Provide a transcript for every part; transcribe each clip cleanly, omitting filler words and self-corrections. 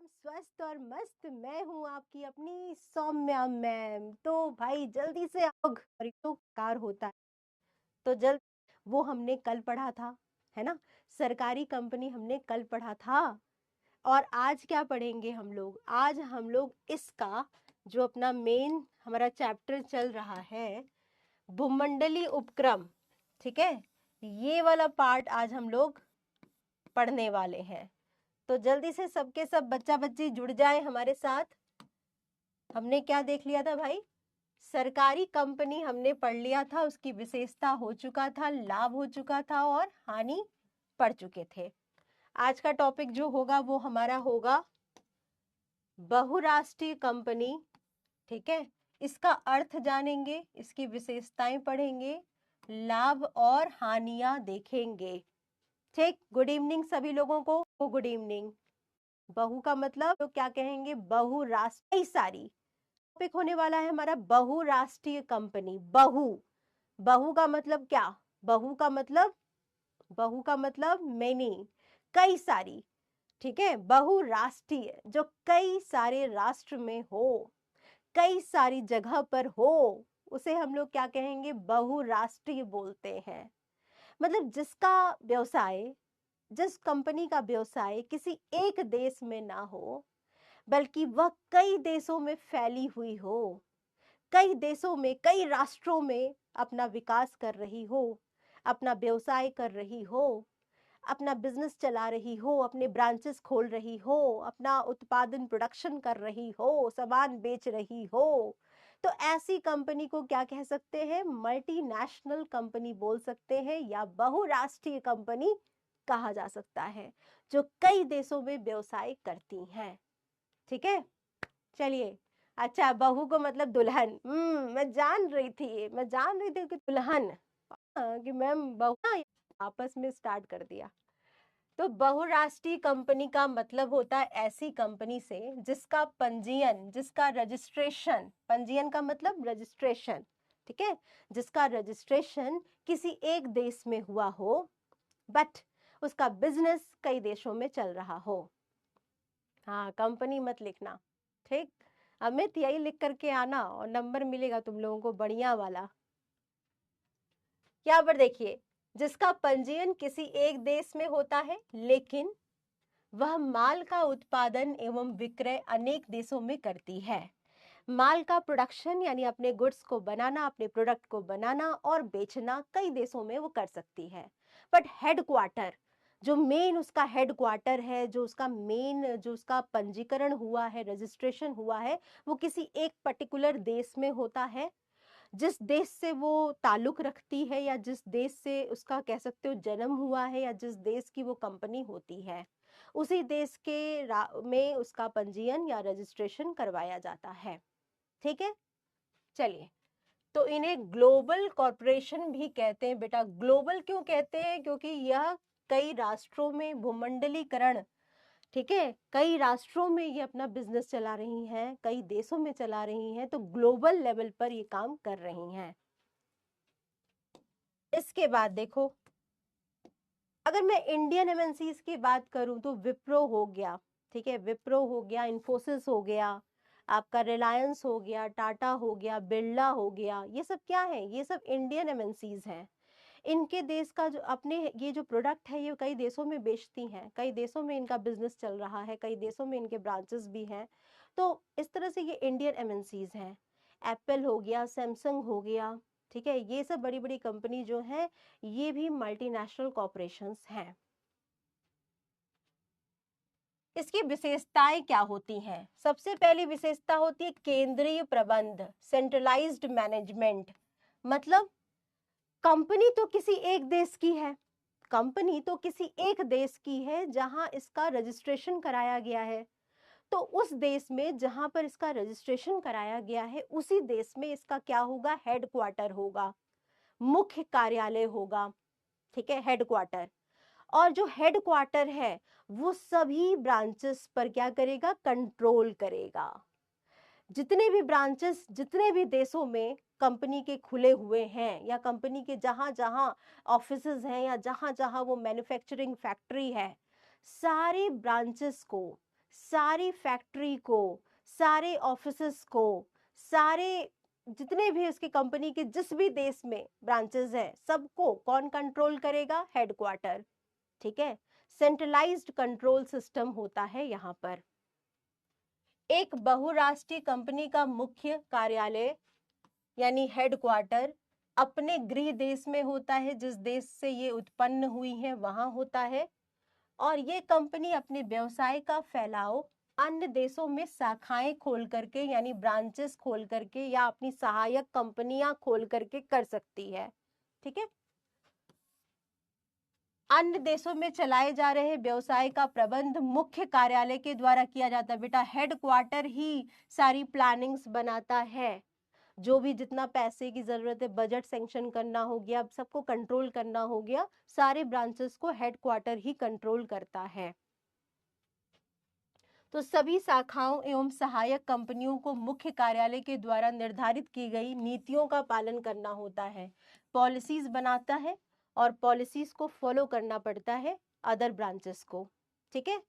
एकदम स्वस्थ और मस्त। मैं हूँ आपकी अपनी सौम्या मैम। तो भाई जल्दी से तो कार होता है तो जल्द वो हमने कल पढ़ा था, है ना। सरकारी कंपनी हमने कल पढ़ा था। और आज क्या पढ़ेंगे हम लोग? आज हम लोग इसका जो अपना मेन हमारा चैप्टर चल रहा है, भूमंडलीय उपक्रम, ठीक है, ये वाला पार्ट आज हम लोग पढ़ने वाले हैं। तो जल्दी से सबके सब बच्चा बच्ची जुड़ जाए हमारे साथ। हमने क्या देख लिया था भाई? सरकारी कंपनी हमने पढ़ लिया था, उसकी विशेषता हो चुका था, लाभ हो चुका था और हानि पढ़ चुके थे। आज का टॉपिक जो होगा वो हमारा होगा बहुराष्ट्रीय कंपनी, ठीक है। इसका अर्थ जानेंगे, इसकी विशेषताएं पढ़ेंगे, लाभ और हानियां देखेंगे। ठीक, गुड इवनिंग सभी लोगों को। Good evening. बहु का मतलब तो क्या कहेंगे? बहुराष्ट्रीय। सारी टॉपिक होने वाला है हमारा बहुराष्ट्रीय कंपनी। बहु, बहु का मतलब क्या? बहु का मतलब मेनी, कई सारी, ठीक है। बहुराष्ट्रीय जो कई सारे राष्ट्र में हो, कई सारी जगह पर हो, उसे हम लोग क्या कहेंगे? बहुराष्ट्रीय बोलते हैं। मतलब जिसका व्यवसाय, जिस कंपनी का व्यवसाय किसी एक देश में ना हो, बल्कि वह कई देशों में फैली हुई हो, कई देशों में, कई राष्ट्रों में अपना विकास कर रही हो, अपना व्यवसाय कर रही हो, अपना बिजनेस चला रही हो, अपने ब्रांचेस खोल रही हो, अपना उत्पादन प्रोडक्शन कर रही हो, सामान बेच रही हो, तो ऐसी कंपनी को क्या कह सकते हैं? मल्टीनेशनल कंपनी बोल सकते हैं या बहुराष्ट्रीय कंपनी कहा जा सकता है, जो कई देशों में व्यवसाय करती हैं। ठीक है, चलिए। अच्छा, बहू को मतलब दुल्हन। मैं जान रही थी कि दुल्हन, कि मैम बहू ना, आपस में स्टार्ट कर दिया। तो बहुराष्ट्रीय कंपनी का मतलब होता है ऐसी कंपनी से जिसका पंजीयन, जिसका रजिस्ट्रेशन, पंजीयन का मतलब रजिस्ट्रेशन, ठीक है, जिसका रजिस्ट्रेशन किसी एक देश में हुआ हो, बट उसका बिजनेस कई देशों में चल रहा हो। हाँ, कंपनी मत लिखना, ठीक। अमित यही लिख करके आना और नंबर मिलेगा तुम लोगों को बढ़िया वाला। यहाँ पर देखिए, जिसका पंजीयन किसी एक देश में होता है, लेकिन वह माल का उत्पादन एवं विक्रय अनेक देशों में करती है। माल का प्रोडक्शन यानी अपने गुड्स को बनाना, अपने प्रोडक्ट को बनाना और बेचना कई देशों में वो कर सकती है। बट हेडक्वार्टर, जो मेन उसका हेडक्वार्टर है, जो उसका मेन, जो उसका पंजीकरण हुआ है, रजिस्ट्रेशन हुआ है, वो किसी एक पर्टिकुलर देश में होता है। जिस देश से वो ताल्लुक रखती है या जिस देश से उसका कह सकते हो जन्म हुआ है या जिस देश की वो कंपनी होती है, उसी देश के में उसका पंजीयन या रजिस्ट्रेशन करवाया जाता है। ठीक है, चलिए। तो इन्हें ग्लोबल कॉरपोरेशन भी कहते हैं। बेटा ग्लोबल क्यों कहते हैं? क्योंकि यह कई राष्ट्रों में भूमंडलीकरण, ठीक है, कई राष्ट्रों में ये अपना बिजनेस चला रही हैं, कई देशों में चला रही हैं, तो ग्लोबल लेवल पर ये काम कर रही हैं। इसके बाद देखो, अगर मैं इंडियन एमएनसीज की बात करूं तो विप्रो हो गया, ठीक है, विप्रो हो गया, इन्फोसिस हो गया, आपका रिलायंस हो गया, टाटा हो गया, बिरला हो गया, ये सब क्या है? ये सब इंडियन एमएनसीज हैं। इनके देश का जो अपने ये जो प्रोडक्ट है, ये कई देशों में बेचती हैं, कई देशों में इनका बिजनेस चल रहा है, कई देशों में इनके ब्रांचेस भी हैं। तो इस तरह से ये इंडियन एमएनसीज हैं। एप्पल हो गया, सैमसंग हो गया, ठीक है, ये सब बड़ी बड़ी कंपनी जो हैं, ये भी मल्टीनेशनल कॉर्पोरेशंस हैं। इसकी विशेषताएं क्या होती हैं? सबसे पहली विशेषता होती है केंद्रीय प्रबंध, सेंट्रलाइज्ड मैनेजमेंट। मतलब कंपनी तो किसी एक देश की है, कंपनी तो किसी एक देश की है जहां इसका रजिस्ट्रेशन कराया गया है, तो उस देश में जहां पर इसका रजिस्ट्रेशन कराया गया है, उसी देश में इसका क्या होगा? हेडक्वार्टर होगा, मुख्य कार्यालय होगा, ठीक है, हेडक्वार्टर। और जो हेडक्वार्टर है वो सभी ब्रांचेस पर क्या करेगा? कंट्रोल करेगा। जितने भी ब्रांचेस, जितने भी देशों में कंपनी के खुले हुए हैं या कंपनी के जहां जहां ऑफिसेज हैं या जहां जहां वो मैन्युफैक्चरिंग फैक्ट्री है, सारे ब्रांचेस को, सारी फैक्ट्री को, सारे ऑफिसेस को, सारे जितने भी उसकी कंपनी के जिस भी देश में ब्रांचेस हैं, सबको कौन कंट्रोल करेगा? हेडक्वार्टर। ठीक है, सेंट्रलाइज्ड कंट्रोल सिस्टम होता है यहाँ पर। एक बहुराष्ट्रीय कंपनी का मुख्य कार्यालय यानी हेडक्वार्टर अपने गृह देश में होता है, जिस देश से ये उत्पन्न हुई है वहां होता है, और ये कंपनी अपने व्यवसाय का फैलाव अन्य देशों में शाखाएं खोल करके यानी ब्रांचेस खोल करके या अपनी सहायक कंपनियां खोल करके कर सकती है। ठीक है, अन्य देशों में चलाए जा रहे व्यवसाय का प्रबंध मुख्य कार्यालय के द्वारा किया जाता है। बेटा हेडक्वार्टर ही सारी प्लानिंग्स बनाता है, जो भी जितना पैसे की जरूरत है, बजट सैंक्शन करना हो गया, सबको कंट्रोल करना हो गया, सारे ब्रांचेस को हेडक्वार्टर ही कंट्रोल करता है। तो सभी शाखाओं एवं सहायक कंपनियों को मुख्य कार्यालय के द्वारा निर्धारित की गई नीतियों का पालन करना होता है, पॉलिसीज बनाता है और पॉलिसीज को फॉलो करना पड़ता है अदर ब्रांचेस को। ठीक है,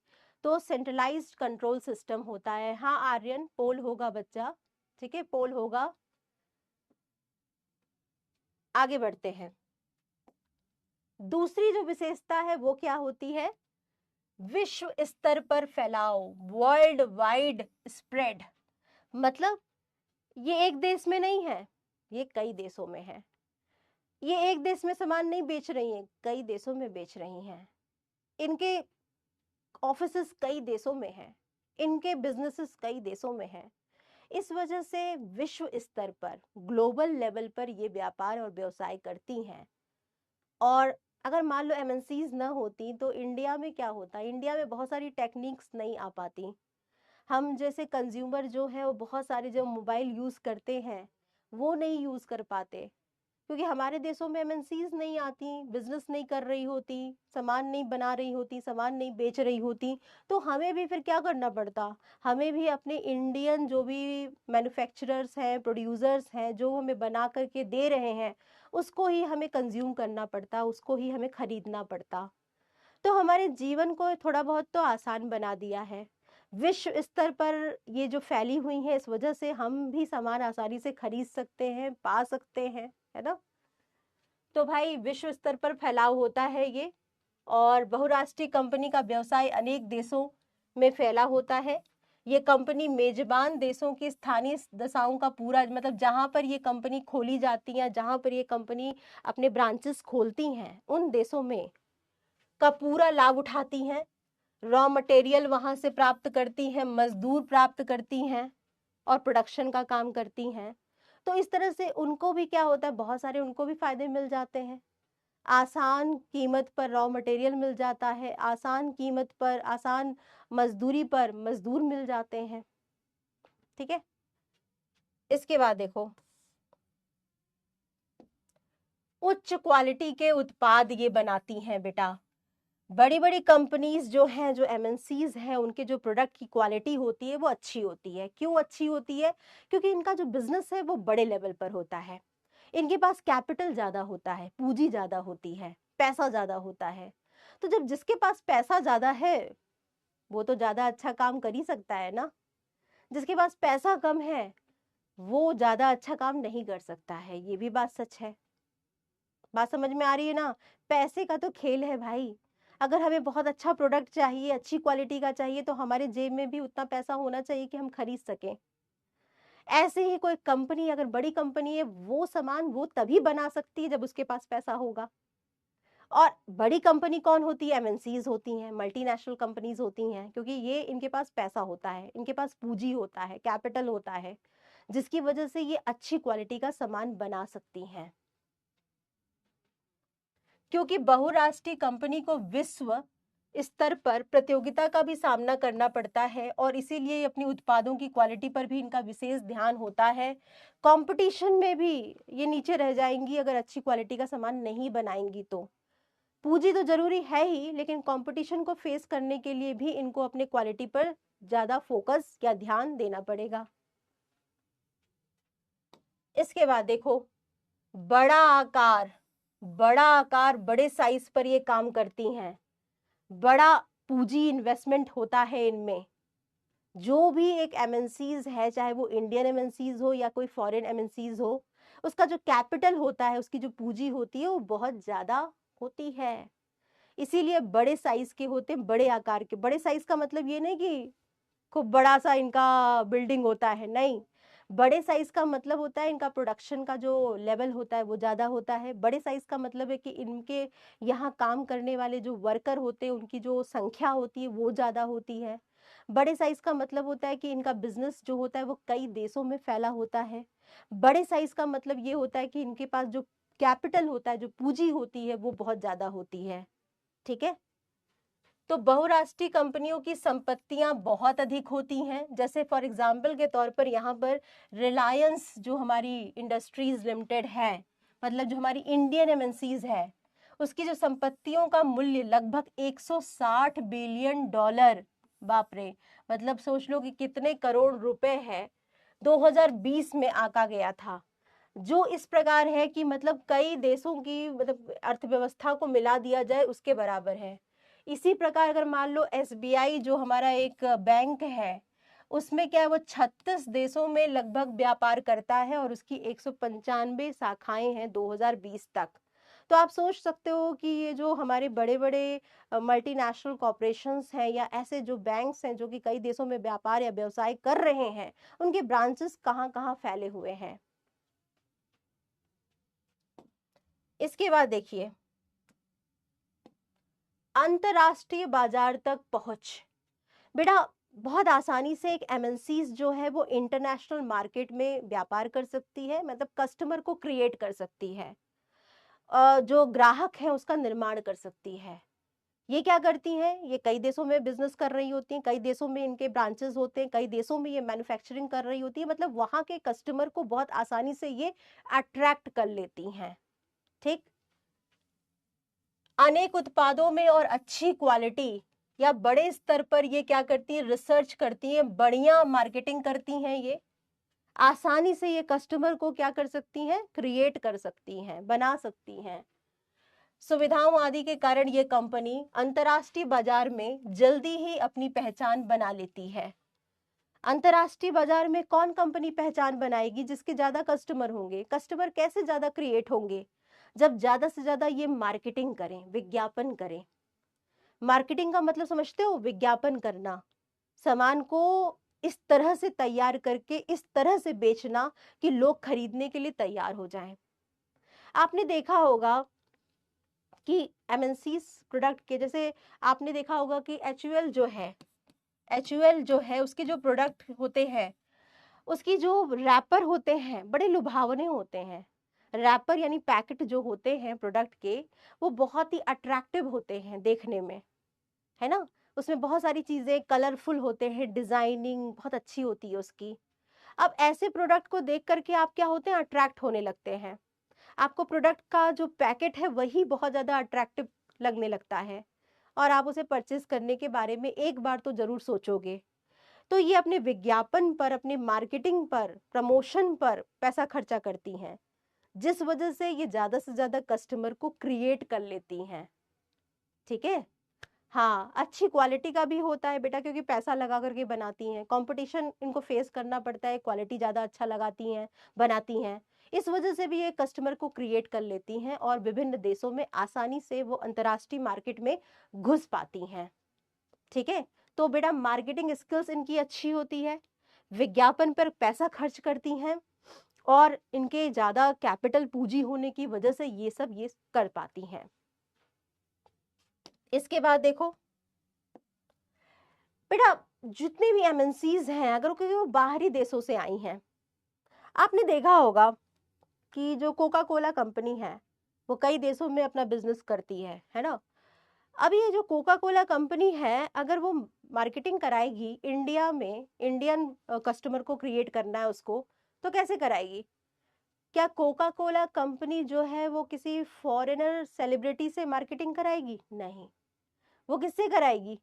तो सेंट्रलाइज्ड कंट्रोल सिस्टम होता है। हाँ आर्यन, पोल होगा बच्चा। ठीक है, पोल होगा। आगे बढ़ते हैं। दूसरी जो विशेषता है वो क्या होती है? विश्व स्तर पर फैलाव, वर्ल्ड वाइड स्प्रेड। मतलब ये एक देश में नहीं है, ये कई देशों में है। ये एक देश में सामान नहीं बेच रही हैं, कई देशों में बेच रही हैं। इनके ऑफिसेस कई देशों में हैं, इनके बिजनेसेस कई देशों में हैं। इस वजह से विश्व स्तर पर, ग्लोबल लेवल पर ये व्यापार और व्यवसाय करती हैं। और अगर मान लो एमएनसीज ना होती तो इंडिया में क्या होता? इंडिया में बहुत सारी टेक्निक्स नहीं आ पाती। हम जैसे कंज्यूमर जो है वो बहुत सारे जो मोबाइल यूज करते हैं वो नहीं यूज कर पाते, क्योंकि हमारे देशों में एमएनसीज नहीं आती, बिजनेस नहीं कर रही होती, सामान नहीं बना रही होती, सामान नहीं बेच रही होती। तो हमें भी फिर क्या करना पड़ता? हमें भी अपने इंडियन जो भी मैन्युफैक्चरर्स हैं, प्रोड्यूसर्स हैं, जो हमें बना करके दे रहे हैं, उसको ही हमें कंज्यूम करना पड़ता, उसको ही हमें खरीदना पड़ता। तो हमारे जीवन को थोड़ा बहुत तो आसान बना दिया है। विश्व स्तर पर ये जो फैली हुई है, इस वजह से हम भी सामान आसानी से खरीद सकते हैं, पा सकते हैं, है ना। तो भाई विश्व स्तर पर फैलाव होता है ये, और बहुराष्ट्रीय कंपनी का व्यवसाय अनेक देशों में फैला होता है। ये कंपनी मेजबान देशों की स्थानीय दशाओं का पूरा, मतलब जहां पर ये कंपनी खोली जाती है, जहां पर ये कंपनी अपने ब्रांचेस खोलती हैं, उन देशों में का पूरा लाभ उठाती हैं। रॉ मटेरियल वहां से प्राप्त करती हैं, मजदूर प्राप्त करती हैं और प्रोडक्शन का काम करती हैं। तो इस तरह से उनको भी क्या होता है, बहुत सारे उनको भी फायदे मिल जाते हैं। आसान कीमत पर रॉ मटेरियल मिल जाता है, आसान कीमत पर, आसान मजदूरी पर मजदूर मिल जाते हैं। ठीक है, इसके बाद देखो, उच्च क्वालिटी के उत्पाद ये बनाती हैं बेटा। बड़ी बड़ी कंपनीज जो हैं, जो एमएनसीज हैं, उनके जो प्रोडक्ट की क्वालिटी होती है वो अच्छी होती है। क्यों अच्छी होती है? क्योंकि इनका जो बिजनेस है वो बड़े लेवल पर होता है, इनके पास कैपिटल ज्यादा होता है, पूंजी ज्यादा होती है, पैसा ज्यादा होता है। तो जब जिसके पास पैसा ज्यादा है वो तो ज्यादा अच्छा काम कर ही सकता है ना। जिसके पास पैसा कम है वो ज्यादा अच्छा काम नहीं कर सकता है, ये भी बात सच है। बात समझ में आ रही है ना? पैसे का तो खेल है भाई। अगर हमें बहुत अच्छा प्रोडक्ट चाहिए, अच्छी क्वालिटी का चाहिए, तो हमारे जेब में भी उतना पैसा होना चाहिए कि हम खरीद सकें। ऐसे ही कोई कंपनी अगर बड़ी कंपनी है, वो सामान वो तभी बना सकती है जब उसके पास पैसा होगा। और बड़ी कंपनी कौन होती है? एमएनसीज होती हैं, मल्टीनेशनल कंपनीज होती हैं, क्योंकि ये इनके पास पैसा होता है, इनके पास पूंजी होता है, कैपिटल होता है, जिसकी वजह से ये अच्छी क्वालिटी का सामान बना सकती हैं। क्योंकि बहुराष्ट्रीय कंपनी को विश्व स्तर पर प्रतियोगिता का भी सामना करना पड़ता है, और इसीलिए अपनी उत्पादों की क्वालिटी पर भी इनका विशेष ध्यान होता है। कंपटीशन में भी ये नीचे रह जाएंगी अगर अच्छी क्वालिटी का सामान नहीं बनाएंगी तो। पूंजी तो जरूरी है ही, लेकिन कंपटीशन को फेस करने के लिए भी इनको अपने क्वालिटी पर ज्यादा फोकस या ध्यान देना पड़ेगा। इसके बाद देखो, बड़ा आकार, बड़ा आकार, बड़े साइज पर ये काम करती हैं, बड़ा पूंजी इन्वेस्टमेंट होता है इनमें। जो भी एक एमएनसीज है, चाहे वो इंडियन एमएनसीज हो या कोई फॉरेन एमएनसीज हो, उसका जो कैपिटल होता है, उसकी जो पूंजी होती है, वो बहुत ज्यादा होती है। इसीलिए बड़े साइज के होते हैं, बड़े आकार के। बड़े साइज का मतलब ये नहीं कि खूब बड़ा सा इनका बिल्डिंग होता है, नहीं। बड़े साइज का मतलब होता है इनका प्रोडक्शन का जो लेवल होता है वो ज्यादा होता है। बड़े साइज का मतलब है कि इनके यहाँ काम करने वाले जो वर्कर होते हैं, उनकी जो संख्या होती है वो ज्यादा होती है। बड़े साइज का मतलब होता है कि इनका बिजनेस जो होता है वो कई देशों में फैला होता है। बड़े साइज का मतलब ये होता है कि इनके पास जो कैपिटल होता है, जो पूंजी होती है, वो बहुत ज्यादा होती है। ठीक है। तो बहुराष्ट्रीय कंपनियों की संपत्तियां बहुत अधिक होती हैं। जैसे फॉर एग्जाम्पल के तौर पर यहाँ पर रिलायंस जो हमारी इंडस्ट्रीज लिमिटेड है, मतलब जो हमारी इंडियन एमएनसीज है, उसकी जो संपत्तियों का मूल्य लगभग 160 बिलियन डॉलर, बाप रे, मतलब सोच लो कि कितने करोड़ रुपए है, 2020 में आका गया था। जो इस प्रकार है कि मतलब कई देशों की मतलब अर्थव्यवस्था को मिला दिया जाए उसके बराबर है। इसी प्रकार अगर मान लो एसबीआई जो हमारा एक बैंक है, उसमें क्या है, वो 36 देशों में लगभग व्यापार करता है और उसकी 195 शाखाएं हैं 2020 तक। तो आप सोच सकते हो कि ये जो हमारे बड़े बड़े मल्टीनेशनल कॉरपोरेशंस हैं या ऐसे जो बैंक्स हैं जो कि कई देशों में व्यापार या व्यवसाय कर रहे हैं, उनके ब्रांचेस कहाँ कहाँ फैले हुए हैं। इसके बाद देखिए, अंतरराष्ट्रीय बाजार तक पहुंच। बेटा बहुत आसानी से एक एमएनसीज जो है वो इंटरनेशनल मार्केट में व्यापार कर सकती है, मतलब कस्टमर को क्रिएट कर सकती है, जो ग्राहक है उसका निर्माण कर सकती है। ये क्या करती हैं, ये कई देशों में बिजनेस कर रही होती हैं, कई देशों में इनके ब्रांचेस होते हैं, कई देशों में ये मैन्युफैक्चरिंग कर रही होती है, मतलब वहां के कस्टमर को बहुत आसानी से ये अट्रैक्ट कर लेती हैं। ठीक। अनेक उत्पादों में और अच्छी क्वालिटी या बड़े स्तर पर ये क्या करती है, रिसर्च करती है, बढ़िया मार्केटिंग करती हैं। ये आसानी से ये कस्टमर को क्या कर सकती हैं, क्रिएट कर सकती हैं, बना सकती हैं। सुविधाओं आदि के कारण ये कंपनी अंतर्राष्ट्रीय बाजार में जल्दी ही अपनी पहचान बना लेती है। अंतर्राष्ट्रीय बाजार में कौन कंपनी पहचान बनाएगी, जिसके ज्यादा कस्टमर होंगे। कस्टमर कैसे ज्यादा क्रिएट होंगे, जब ज्यादा से ज्यादा ये मार्केटिंग करें, विज्ञापन करें। मार्केटिंग का मतलब समझते हो, विज्ञापन करना, सामान को इस तरह से तैयार करके इस तरह से बेचना कि लोग खरीदने के लिए तैयार हो जाएं। आपने देखा होगा कि एमएनसीज प्रोडक्ट के, जैसे आपने देखा होगा कि एचयूएल जो है उसके जो प्रोडक्ट होते हैं, उसकी जो रैपर होते हैं बड़े लुभावने होते हैं। रैपर यानी पैकेट जो होते हैं प्रोडक्ट के, वो बहुत ही अट्रैक्टिव होते हैं देखने में, है ना। उसमें बहुत सारी चीजें कलरफुल होते हैं, डिजाइनिंग बहुत अच्छी होती है उसकी। अब ऐसे प्रोडक्ट को देख करके आप क्या होते हैं, अट्रैक्ट होने लगते हैं। आपको प्रोडक्ट का जो पैकेट है वही बहुत ज्यादा अट्रैक्टिव लगने लगता है, और आप उसे परचेज करने के बारे में एक बार तो जरूर सोचोगे। तो ये अपने विज्ञापन पर, अपने मार्केटिंग पर, प्रमोशन पर पैसा खर्चा करती हैं, जिस वजह से ये ज्यादा से ज्यादा कस्टमर को क्रिएट कर लेती हैं। ठीक है। हाँ, अच्छी क्वालिटी का भी होता है बेटा, क्योंकि पैसा लगा करके बनाती हैं, कंपटीशन इनको फेस करना पड़ता है, क्वालिटी ज़्यादा अच्छा लगाती हैं, बनाती हैं। इस वजह से भी ये कस्टमर को क्रिएट कर लेती हैं और विभिन्न देशों में आसानी से वो अंतर्राष्ट्रीय मार्केट में घुस पाती हैं। ठीक है। तो बेटा मार्केटिंग स्किल्स इनकी अच्छी होती है, विज्ञापन पर पैसा खर्च करती हैं, और इनके ज़्यादा कैपिटल पूंजी होने की वजह से ये सब ये कर पाती हैं। इसके बाद देखो बेटा, जितने भी एमएनसीज हैं, अगर क्योंकि वो बाहरी देशों से आई हैं, आपने देखा होगा कि जो कोका कोला कंपनी है वो कई देशों में अपना बिजनेस करती है ना। अब ये जो कोका कोला कंपनी है, अगर वो मार्केटिंग कराएगी इंडिया में, इंडियन कस्टमर को क्रिएट करना है उसको, तो कैसे कराएगी। क्या कोका कोला कंपनी जो है वो किसी फॉरेनर सेलिब्रिटी से मार्केटिंग कराएगी, नहीं। वो किससे कराएगी,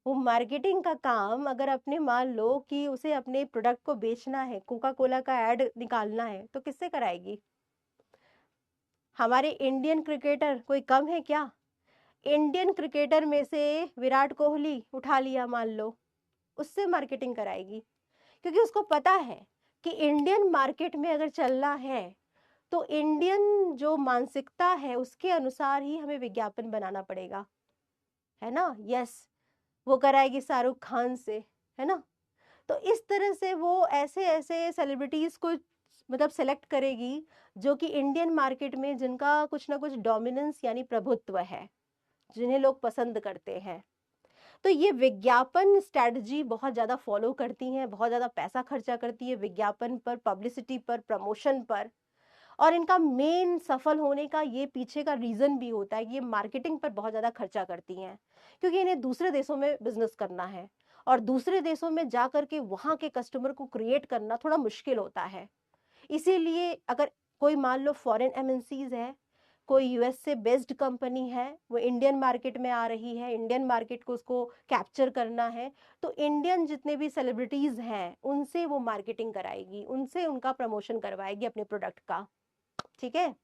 वो मार्केटिंग का काम अगर अपने मान लो कि उसे अपने प्रोडक्ट को बेचना है, कोका कोला का एड निकालना है, तो किससे कराएगी। हमारे इंडियन क्रिकेटर कोई कम है क्या। इंडियन क्रिकेटर में से विराट कोहली उठा लिया मान लो, उससे मार्केटिंग कराएगी, क्योंकि उसको पता है कि इंडियन मार्केट में अगर चलना है तो इंडियन जो मानसिकता है उसके अनुसार ही हमें विज्ञापन बनाना पड़ेगा, है ना। यस, वो कराएगी शाहरुख खान से, है ना। तो इस तरह से वो ऐसे ऐसे सेलिब्रिटीज को मतलब सेलेक्ट करेगी जो कि इंडियन मार्केट में जिनका कुछ ना कुछ डोमिनेंस यानी प्रभुत्व है, जिन्हें लोग पसंद करते हैं। तो ये विज्ञापन स्ट्रेटजी बहुत ज़्यादा फॉलो करती हैं, बहुत ज़्यादा पैसा खर्चा करती है विज्ञापन पर, पब्लिसिटी पर, प्रमोशन पर। और इनका मेन सफल होने का ये पीछे का रीज़न भी होता है कि ये मार्केटिंग पर बहुत ज़्यादा खर्चा करती हैं, क्योंकि इन्हें दूसरे देशों में बिजनेस करना है और दूसरे देशों में जा कर के वहाँ के कस्टमर को क्रिएट करना थोड़ा मुश्किल होता है। इसीलिए अगर कोई मान लो फॉरेन एमएनसीज है, कोई यूएस से बेस्ड कंपनी है, वो इंडियन मार्केट में आ रही है, इंडियन मार्केट को उसको कैप्चर करना है, तो इंडियन जितने भी सेलिब्रिटीज हैं उनसे वो मार्केटिंग कराएगी, उनसे उनका प्रमोशन करवाएगी अपने प्रोडक्ट का। ठीक है।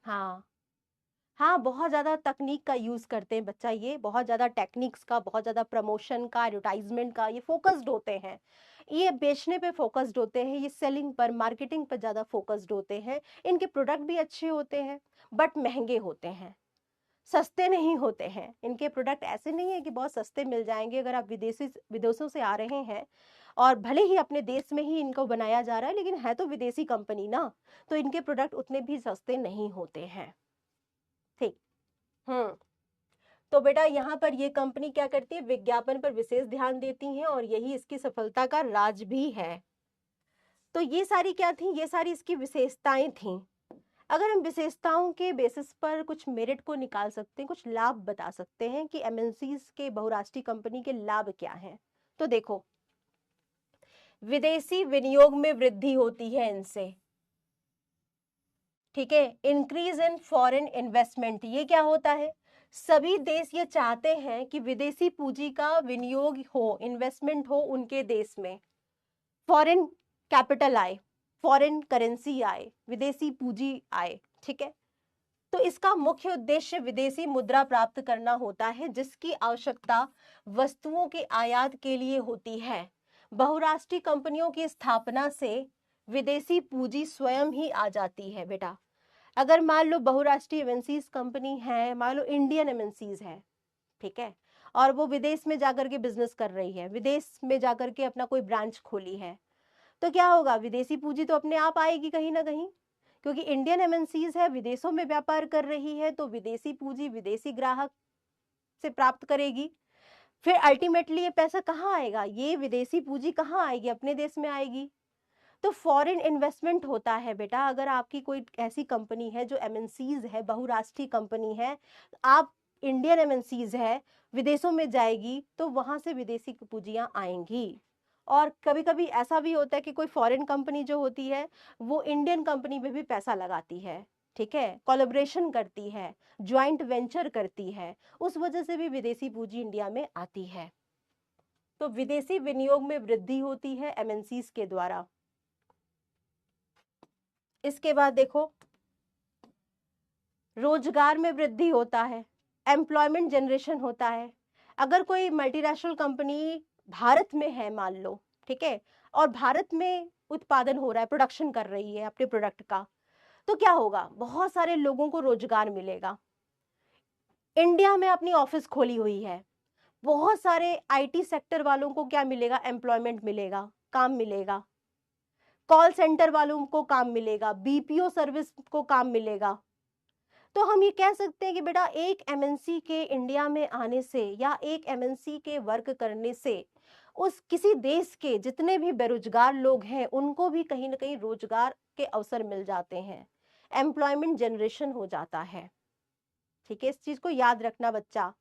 हाँ हाँ, बहुत ज़्यादा तकनीक का यूज़ करते हैं बच्चा, ये बहुत ज़्यादा टेक्निक्स का, बहुत ज़्यादा प्रमोशन का, एडवर्टाइजमेंट का ये फोकस्ड होते हैं। ये बेचने पे फोकस्ड होते हैं, ये सेलिंग पर, मार्केटिंग पर ज़्यादा फोकस्ड होते हैं। इनके प्रोडक्ट भी अच्छे होते हैं बट महंगे होते हैं, सस्ते नहीं होते हैं। इनके प्रोडक्ट ऐसे नहीं है कि बहुत सस्ते मिल जाएंगे। अगर आप विदेशों से आ रहे हैं और भले ही अपने देश में ही इनको बनाया जा रहा है लेकिन है तो विदेशी कंपनी ना, तो इनके प्रोडक्ट उतने भी सस्ते नहीं होते हैं। ठीक। हम्म। तो बेटा यहाँ पर ये कंपनी क्या करती है, विज्ञापन पर विशेष ध्यान देती हैं और यही इसकी सफलता का राज भी है। तो ये सारी क्या थी, ये सारी इसकी विशेषताएं थी। अगर हम विशेषताओं के बेसिस पर कुछ मेरिट को निकाल सकते हैं, कुछ लाभ बता सकते हैं कि एमएनसीज के, बहुराष्ट्रीय कंपनी के लाभ क्या हैं, तो देखो, विदेशी विनियोग में वृद्धि होती है इनसे। ठीक है। इंक्रीज इन फॉरेन इन्वेस्टमेंट, ये क्या होता है, सभी देश ये चाहते हैं कि विदेशी पूंजी का विनियोग हो, इन्वेस्टमेंट हो उनके देश में, फॉरेन कैपिटल आए, फॉरेन करेंसी आए, विदेशी पूंजी आए। ठीक है। तो इसका मुख्य उद्देश्य विदेशी मुद्रा प्राप्त करना होता है, जिसकी आवश्यकता वस्तुओं के आयात के लिए होती है। बहुराष्ट्रीय कंपनियों की स्थापना से विदेशी पूंजी स्वयं ही आ जाती है बेटा। अगर मान लो बहुराष्ट्रीय एमएनसीज कंपनी है, मान लो इंडियन एमएनसीज है, ठीक है, और वो विदेश में जाकर के बिजनेस कर रही है, विदेश में जाकर के अपना कोई ब्रांच खोली है, तो क्या होगा, विदेशी पूंजी तो अपने आप आएगी कहीं ना कहीं, क्योंकि इंडियन एमएनसीज है, विदेशों में व्यापार कर रही है, तो विदेशी पूंजी विदेशी ग्राहक से प्राप्त करेगी। फिर अल्टीमेटली ये पैसा कहाँ आएगा, ये विदेशी पूंजी कहाँ आएगी, अपने देश में आएगी। तो फॉरेन इन्वेस्टमेंट होता है बेटा। अगर आपकी कोई ऐसी कंपनी है जो एमएनसीज है, बहुराष्ट्रीय कंपनी है, आप इंडियन एमएनसीज है, विदेशों में जाएगी तो वहां से विदेशी पूंजियां आएंगी। और कभी कभी ऐसा भी होता है कि कोई फॉरेन कंपनी जो होती है वो इंडियन कंपनी में भी पैसा लगाती है, ठीक है, कोलैबोरेशन करती है, ज्वाइंट वेंचर करती है, उस वजह से भी विदेशी पूंजी इंडिया में आती है। तो विदेशी विनियोग में वृद्धि होती है एमएनसीज के द्वारा। इसके बाद देखो, रोजगार में वृद्धि होता है, एम्प्लॉयमेंट जनरेशन होता है। अगर कोई मल्टीनेशनल कंपनी भारत में है मान लो, ठीक है, और भारत में उत्पादन हो रहा है, प्रोडक्शन कर रही है अपने प्रोडक्ट का, तो क्या होगा, बहुत सारे लोगों को रोजगार मिलेगा। इंडिया में अपनी ऑफिस खोली हुई है, बहुत सारे आईटी सेक्टर वालों को क्या मिलेगा, एम्प्लॉयमेंट मिलेगा, काम मिलेगा। कॉल सेंटर वालों को काम मिलेगा, बीपीओ सर्विस को काम मिलेगा। तो हम ये कह सकते हैं कि बेटा एक एमएनसी के इंडिया में आने से या एक एमएनसी के वर्क करने से उस किसी देश के जितने भी बेरोजगार लोग हैं उनको भी कहीं ना कहीं रोजगार के अवसर मिल जाते हैं, एम्प्लॉयमेंट जनरेशन हो जाता है। ठीक है, इस चीज को याद रखना बच्चा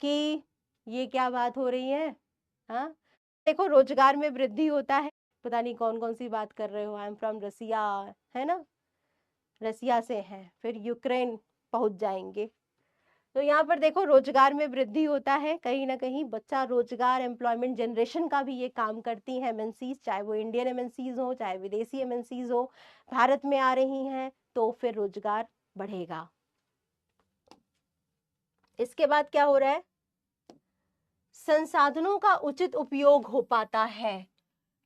कि ये क्या बात हो रही है। हाँ, देखो रोजगार में वृद्धि होता है, पता नहीं कौन कौन सी बात कर रहे हो, आई एम फ्रॉम रसिया, है ना, रसिया से हैं, फिर यूक्रेन पहुंच जाएंगे। तो यहाँ पर देखो रोजगार में वृद्धि होता है, कहीं ना कहीं बच्चा रोजगार, एम्प्लॉयमेंट जनरेशन का भी ये काम करती हैं एमएनसीज, चाहे वो इंडियन एमएनसीज हो चाहे विदेशी एमएनसीज हो, भारत में आ रही हैं तो फिर रोजगार बढ़ेगा। इसके बाद क्या हो रहा है, संसाधनों का उचित उपयोग हो पाता है,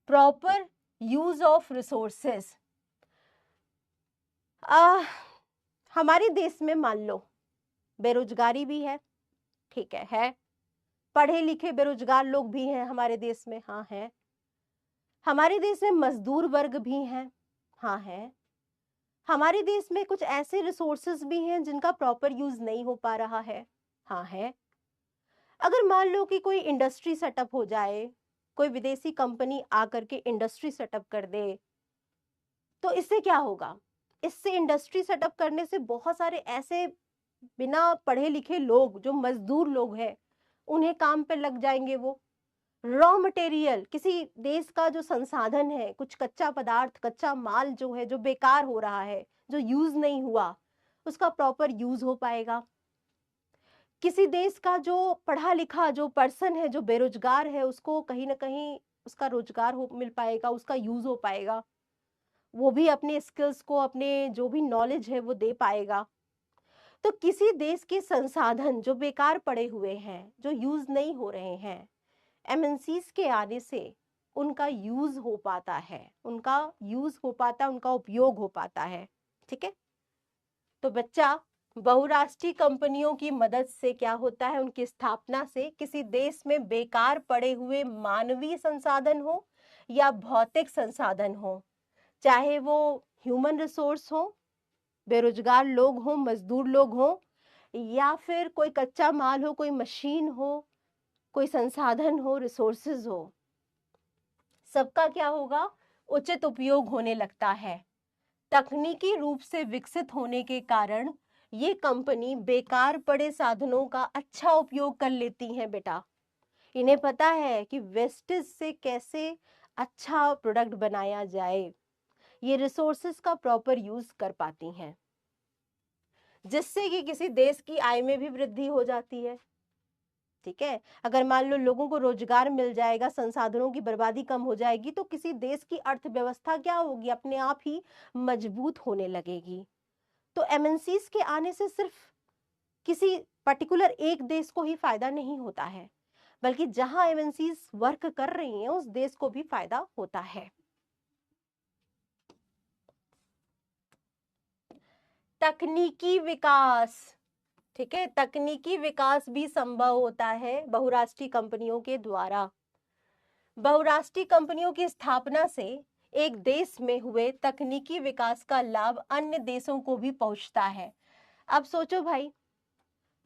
प्रॉपर यूज ऑफ रिसोर्सेस। हमारे देश में मान लो बेरोजगारी भी है, ठीक है, पढ़े लिखे बेरोजगार लोग भी हैं हमारे देश में, हाँ है। हमारे देश में मजदूर वर्ग भी हैं, हाँ है। हमारे देश में कुछ ऐसे रिसोर्सेज भी हैं जिनका प्रॉपर यूज नहीं हो पा रहा है, हाँ है। अगर मान लो कि कोई इंडस्ट्री सेटअप हो जाए, कोई विदेशी कंपनी आकर के इंडस्ट्री सेटअप कर दे, तो इससे क्या होगा? इससे इंडस्ट्री सेटअप करने से बहुत सारे ऐसे बिना पढ़े लिखे लोग जो मजदूर लोग हैं उन्हें काम पे लग जाएंगे। वो रॉ मटेरियल, किसी देश का जो संसाधन है, कुछ कच्चा पदार्थ, कच्चा माल जो है, जो बेकार हो रहा है, जो यूज नहीं हुआ, उसका प्रॉपर यूज हो पाएगा। किसी देश का जो पढ़ा लिखा जो पर्सन है, जो बेरोजगार है, उसको कहीं ना कहीं उसका रोजगार हो मिल पाएगा, उसका यूज हो पाएगा, वो भी अपने स्किल्स को, अपने जो भी नॉलेज है वो दे पाएगा। तो किसी देश के संसाधन जो बेकार पड़े हुए हैं, जो यूज नहीं हो रहे हैं, एमएनसीज के आने से उनका यूज हो पाता है, उनका यूज हो पाता है, उनका उपयोग हो पाता है। ठीक है, तो बच्चा, बहुराष्ट्रीय कंपनियों की मदद से क्या होता है? उनकी स्थापना से किसी देश में बेकार पड़े हुए मानवीय संसाधन हो या भौतिक संसाधन हो, चाहे वो ह्यूमन रिसोर्स हो, बेरोजगार लोग हो, मजदूर लोग हो, या फिर कोई कच्चा माल हो, कोई मशीन हो, कोई संसाधन हो, रिसोर्सेज हो, सबका क्या होगा? उचित उपयोग होने लगता है। तकनीकी रूप से विकसित होने के कारण ये कंपनी बेकार पड़े साधनों का अच्छा उपयोग कर लेती हैं बेटा। इन्हें पता है कि वेस्टेज से कैसे अच्छा प्रोडक्ट बनाया जाए, ये रिसोर्सेज का प्रॉपर यूज कर पाती हैं, जिससे कि किसी देश की आय में भी वृद्धि हो जाती है। ठीक है, अगर मान लो लोगों को रोजगार मिल जाएगा, संसाधनों की बर्बादी कम हो जाएगी, तो किसी देश की अर्थव्यवस्था क्या होगी? अपने आप ही मजबूत होने लगेगी। तो एमएनसीज के आने से सिर्फ किसी पर्टिकुलर एक देश को ही फायदा नहीं होता है, बल्कि जहां एमएनसीज वर्क कर रही हैं उस देश को भी फायदा होता है। तकनीकी विकास, ठीक है, तकनीकी विकास भी संभव होता है बहुराष्ट्रीय कंपनियों के द्वारा। बहुराष्ट्रीय कंपनियों की स्थापना से एक देश में हुए तकनीकी विकास का लाभ अन्य देशों को भी पहुंचता है। अब सोचो भाई,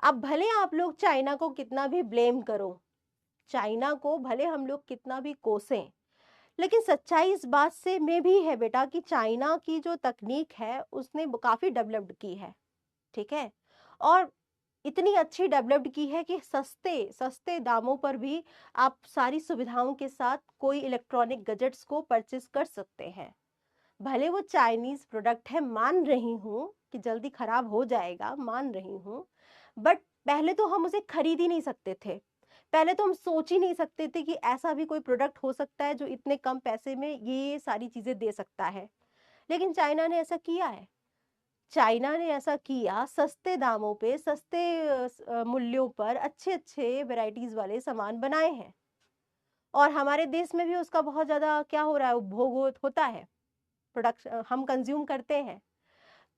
अब भले आप लोग चाइना को कितना भी ब्लेम करो, चाइना को भले हम लोग कितना भी कोसें, लेकिन सच्चाई इस बात से में भी है बेटा कि चाइना की जो तकनीक है उसने काफी डेवलप्ड की है। ठीक है, और इतनी अच्छी डेवलप्ड की है कि सस्ते सस्ते दामों पर भी आप सारी सुविधाओं के साथ कोई इलेक्ट्रॉनिक गैजेट्स को परचेज कर सकते हैं। भले वो चाइनीज प्रोडक्ट है, मान रही हूँ कि जल्दी खराब हो जाएगा, मान रही हूँ, बट पहले तो हम उसे खरीद ही नहीं सकते थे। पहले तो हम सोच ही नहीं सकते थे कि ऐसा भी कोई प्रोडक्ट हो सकता है जो इतने कम पैसे में ये सारी चीजें दे सकता है। लेकिन चाइना ने ऐसा किया है, चाइना ने ऐसा किया, सस्ते दामों पे, सस्ते मूल्यों पर अच्छे अच्छे वैरायटीज वाले सामान बनाए हैं, और हमारे देश में भी उसका बहुत ज्यादा क्या हो रहा है, उपभोग होता है, प्रोडक्शन हम कंज्यूम करते हैं।